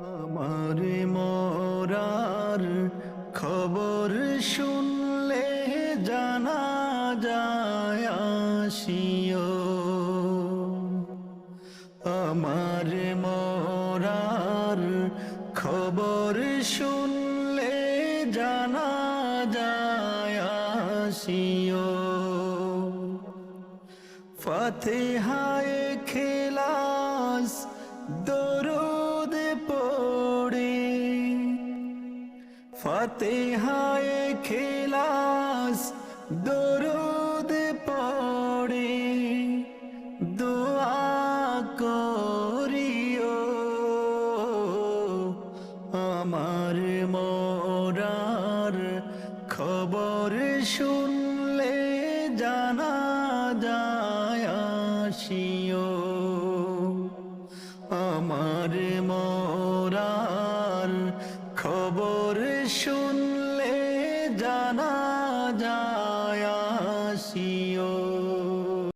আমার মরার খবর শুনলে জানা যায় আসিও। আমার মরার খবর শুনলে জানা যায় আসিও। ফাতিহায়ে খিলাস দরুদ পড়ে, ফাতিহায়ে খিলাস দরুদ পড়ে দোয়া করিও। আমার মরার খবর শুনলে জানা যায় আসিও। আমার মরার খবর শুনলে জানা যায় আসিও।